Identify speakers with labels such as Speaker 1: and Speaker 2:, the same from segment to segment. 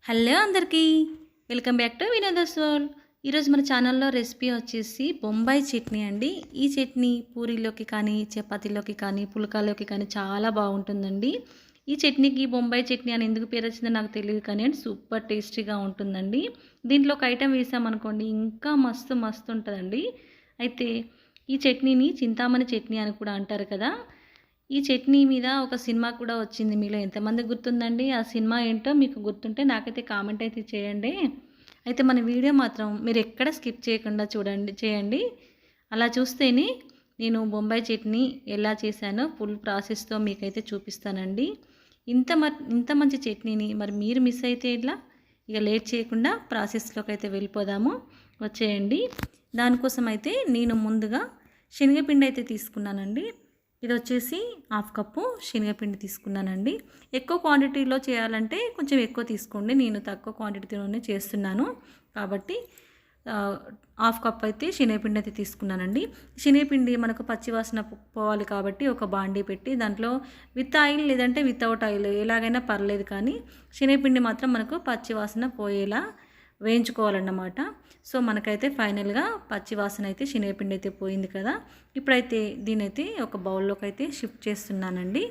Speaker 1: Hello అందరికీ welcome back to Vinoda's world. ఈరోజు మన ఛానల్లో రెసిపీ వచ్చేసి బొంబాయి చట్నీ అండి. ఈ చట్నీ పూరీలోకి కానీ చపాతీలోకి కానీ పుల్కాలోకి కానీ చాలా బాగుంటుందండి. ఈ చట్నీకి బొంబాయి చట్నీ అని ఎందుకు పేరు వచ్చిందో నాకు తెలియదు కానీ సూపర్ టేస్టీగా ఉంటుందండి. దీంట్లో ఒక ఐటెం వేసామనుకోండి ఇంకా మస్తు మస్తు ఉంటుందండి. అయితే ఈ చట్నీని చింతామణి చట్నీ అని కూడా అంటారు కదా. ఈ చట్నీ మీద ఒక సినిమా కూడా వచ్చింది. మీలో ఎంతమందికి గుర్తుందండి? ఆ సినిమా ఏంటో మీకు గుర్తుంటే నాకైతే కామెంట్ అయితే చేయండి. అయితే మన వీడియో మాత్రం మీరు ఎక్కడ స్కిప్ చేయకుండా చేయండి. అలా చూస్తేనే నేను బొంబాయి చట్నీ ఎలా చేశానో ఫుల్ ప్రాసెస్తో మీకైతే చూపిస్తానండి. ఇంత మంచి చట్నీని మరి మీరు మిస్ అయితే ఇట్లా ఇక లేట్ చేయకుండా ప్రాసెస్లోకి అయితే వెళ్ళిపోదాము. వచ్చేయండి. దానికోసం అయితే నేను ముందుగా శనగపిండి అయితే తీసుకున్నానండి. ఇది వచ్చేసి హాఫ్ కప్పు శనగపిండి తీసుకున్నానండి. ఎక్కువ క్వాంటిటీలో చేయాలంటే కొంచెం ఎక్కువ తీసుకోండి. నేను తక్కువ క్వాంటిటీలోనే చేస్తున్నాను కాబట్టి హాఫ్ కప్ అయితే శనగపిండి అయితే తీసుకున్నానండి. శనగపిండి మనకు పచ్చివాసన పోవాలి కాబట్టి ఒక బాండీ పెట్టి దాంట్లో విత్ ఆయిల్ లేదంటే వితౌట్ ఆయిల్ ఎలాగైనా పర్లేదు, కానీ శనగపిండి మాత్రం మనకు పచ్చివాసన పోయేలా వేయించుకోవాలన్నమాట. సో మనకైతే ఫైనల్గా పచ్చివాసన అయితే శనగపిండి అయితే పోయింది కదా. ఇప్పుడైతే దీనైతే ఒక బౌల్లోకి అయితే షిఫ్ట్ చేస్తున్నానండి.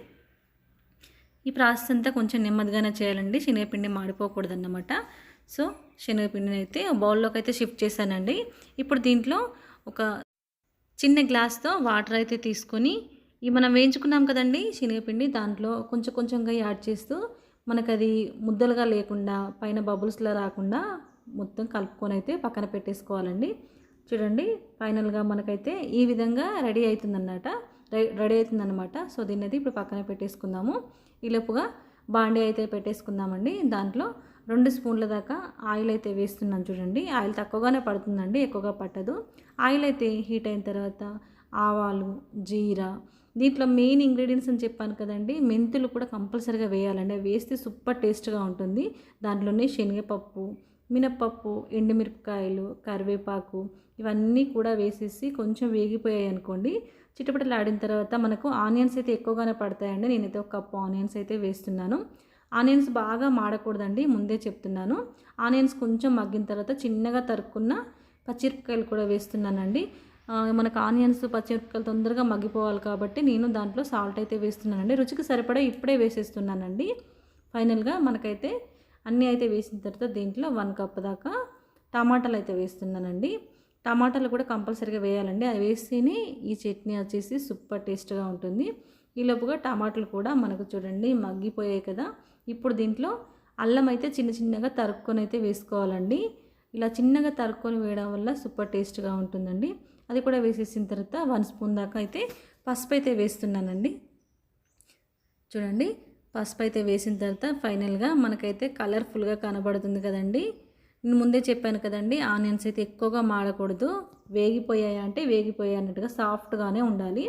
Speaker 1: ఈ ప్రాసెస్ అంతా కొంచెం నెమ్మదిగానే చేయాలండి, శనగపిండి మాడిపోకూడదన్నమాట. సో శనగపిండిని అయితే బౌల్లోకి అయితే షిఫ్ట్ చేశానండి. ఇప్పుడు దీంట్లో ఒక చిన్న గ్లాస్తో వాటర్ అయితే తీసుకొని ఈ మనం వేయించుకున్నాం కదండి శనగపిండి, దాంట్లో కొంచెం కొంచెంగా యాడ్ చేస్తూ మనకు అది ముద్దలుగా లేకుండా పైన బబుల్స్లా రాకుండా మొత్తం కలుపుకొని అయితే పక్కన పెట్టేసుకోవాలండి. చూడండి ఫైనల్గా మనకైతే ఈ విధంగా రెడీ అవుతుందన్నమాట. సో దీన్ని అయితే ఇప్పుడు పక్కన పెట్టేసుకుందాము. ఈలోపుగా బాండీ అయితే పెట్టేసుకుందామండి. దాంట్లో 2 స్పూన్ల దాకా ఆయిల్ అయితే వేస్తున్నాను. చూడండి ఆయిల్ తక్కువగానే పడుతుందండి, ఎక్కువగా పట్టదు. ఆయిల్ అయితే హీట్ అయిన తర్వాత ఆవాలు, జీరా, దీంట్లో మెయిన్ ఇంగ్రీడియంట్స్ అని చెప్పాను కదండి, మెంతులు కూడా కంపల్సరీగా వేయాలండి. అవి వేస్తే సూపర్ టేస్ట్గా ఉంటుంది. దాంట్లోనే శనగపప్పు, మినప్పప్పు, ఎండుమిరపకాయలు, కరివేపాకు ఇవన్నీ కూడా వేసేసి కొంచెం వేగిపోయాయి అనుకోండి, చిటపటలాడిన తర్వాత మనకు ఆనియన్స్ అయితే ఎక్కువగానే పడతాయండి. నేనైతే ఒక కప్పు ఆనియన్స్ అయితే వేస్తున్నాను. ఆనియన్స్ బాగా మాడకూడదండి, ముందే చెప్తున్నాను. ఆనియన్స్ కొంచెం మగ్గిన తర్వాత చిన్నగా తరుక్కున్న పచ్చిమిరపకాయలు కూడా వేస్తున్నానండి. మనకు ఆనియన్స్ పచ్చిమిరపకాయలు తొందరగా మగ్గిపోవాలి కాబట్టి నేను దాంట్లో సాల్ట్ అయితే వేస్తున్నానండి. రుచికి సరిపడా ఇప్పుడే వేసేస్తున్నానండి. ఫైనల్గా మనకైతే అన్నీ అయితే వేసిన తర్వాత దీంట్లో 1 కప్ దాకా టమాటాలు అయితే వేస్తున్నానండి. టమాటాలు కూడా కంపల్సరీగా వేయాలండి. అది వేస్తేనే ఈ చట్నీ వచ్చేసి సూపర్ టేస్ట్గా ఉంటుంది. ఈలోపుగా టమాటాలు కూడా మనకు చూడండి మగ్గిపోయాయి కదా. ఇప్పుడు దీంట్లో అల్లం అయితే చిన్న చిన్నగా తరుక్కొని అయితే వేసుకోవాలండి. ఇలా చిన్నగా తరుక్కొని వేయడం వల్ల సూపర్ టేస్ట్గా ఉంటుందండి. అది కూడా వేసేసిన తర్వాత 1 స్పూన్ దాకా అయితే పసుపు అయితే వేస్తున్నానండి. చూడండి పసుపు అయితే వేసిన తర్వాత ఫైనల్గా మనకైతే కలర్ఫుల్గా కనబడుతుంది కదండి. నేను ముందే చెప్పాను కదండి, ఆనియన్స్ అయితే ఎక్కువగా మాడకూడదు, వేగిపోయాయి అంటే వేగిపోయాయి అన్నట్టుగా సాఫ్ట్గానే ఉండాలి.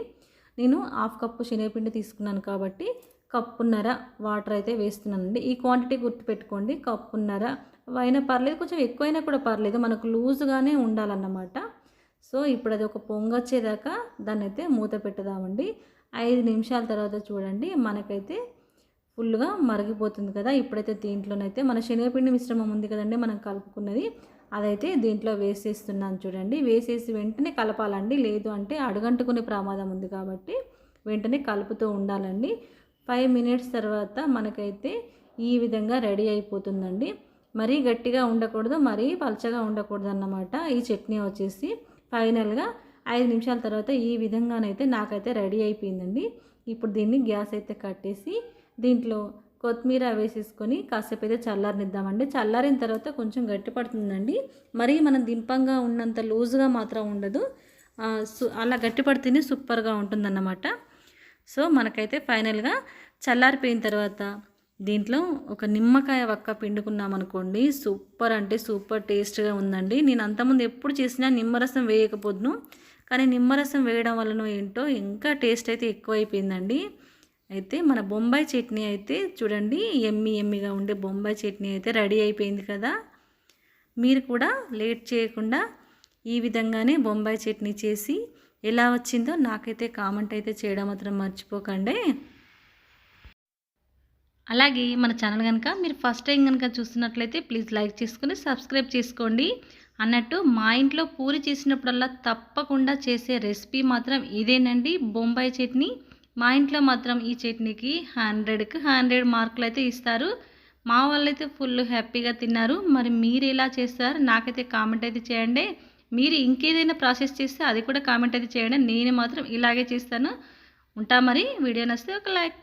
Speaker 1: నేను హాఫ్ కప్పు శనగపిండి తీసుకున్నాను కాబట్టి కప్పున్నర వాటర్ అయితే వేస్తున్నానండి. ఈ క్వాంటిటీ గుర్తుపెట్టుకోండి, కప్పున్నర అయినా పర్లేదు, కొంచెం ఎక్కువైనా కూడా పర్లేదు, మనకు లూజ్గానే ఉండాలన్నమాట. సో ఇప్పుడు అది ఒక పొంగొచ్చేదాకా దాన్ని అయితే మూత పెట్టుదామండి. 5 నిమిషాల తర్వాత చూడండి మనకైతే ఫుల్గా మరిగిపోతుంది కదా. ఇప్పుడైతే దీంట్లోనైతే మన శనగపిండి మిశ్రమం ఉంది కదండి మనం కలుపుకున్నది, అదైతే దీంట్లో వేసేస్తున్నాను. చూడండి వేసేసి వెంటనే కలపాలండి, లేదు అంటే అడుగంటుకునే ప్రమాదం ఉంది కాబట్టి వెంటనే కలుపుతూ ఉండాలండి. 5 మినిట్స్ తర్వాత మనకైతే ఈ విధంగా రెడీ అయిపోతుందండి. మరీ గట్టిగా ఉండకూడదు, మరీ పలచగా ఉండకూడదు అన్నమాట. ఈ చట్నీ వచ్చేసి ఫైనల్గా 5 నిమిషాల తర్వాత ఈ విధంగానైతే నాకైతే రెడీ అయిపోయిందండి. ఇప్పుడు దీన్ని గ్యాస్ అయితే కట్టేసి దీంట్లో కొత్తిమీర వేసేసుకొని కాసేపు అయితే చల్లారనిద్దామండి. చల్లారిన తర్వాత కొంచెం గట్టి పడుతుందండి, మరీ మనం దింపంగా ఉన్నంత లూజ్గా మాత్రం ఉండదు. అలా గట్టి పడితేనే సూపర్గా ఉంటుందన్నమాట. సో మనకైతే ఫైనల్గా చల్లారిపోయిన తర్వాత దీంట్లో ఒక నిమ్మకాయ వక్క పిండుకున్నామనుకోండి, సూపర్ అంటే సూపర్ టేస్ట్గా ఉందండి. నేను అంతకుముందు ఎప్పుడు చేసినా నిమ్మరసం వేయకపోదును, కానీ నిమ్మరసం వేయడం వలన ఏంటో ఇంకా టేస్ట్ అయితే ఎక్కువైపోయిందండి. అయితే మన బొంబాయి చట్నీ అయితే చూడండి ఎమ్మిగా ఉండే బొంబాయి చట్నీ అయితే రెడీ అయిపోయింది కదా. మీరు కూడా లేట్ చేయకుండా ఈ విధంగానే బొంబాయి చట్నీ చేసి ఎలా వచ్చిందో నాకైతే కామెంట్ అయితే చేయడం మాత్రం మర్చిపోకండి. అలాగే మన ఛానల్ కనుక మీరు ఫస్ట్ టైం కనుక చూస్తున్నట్లయితే ప్లీజ్ లైక్ చేసుకుని సబ్స్క్రైబ్ చేసుకోండి. అన్నట్టు మా ఇంట్లో పూరి చేసినప్పుడల్లా తప్పకుండా చేసే రెసిపీ మాత్రం ఇదేనండి, బొంబాయి చట్నీ. మా ఇంట్లో మాత్రం ఈ చట్నీకి 100కి 100 మార్కులు అయితే ఇస్తారు. మా వాళ్ళైతే ఫుల్ హ్యాపీగా తిన్నారు. మరి మీరు ఎలా చేస్తారు నాకైతే కామెంట్ అయితే చేయండి. మీరు ఇంకేదైనా ప్రాసెస్ చేస్తే అది కూడా కామెంట్ అయితే చేయండి. నేను మాత్రం ఇలాగే చేస్తాను. ఉంటా మరి. వీడియో నచ్చితే ఒక లైక్.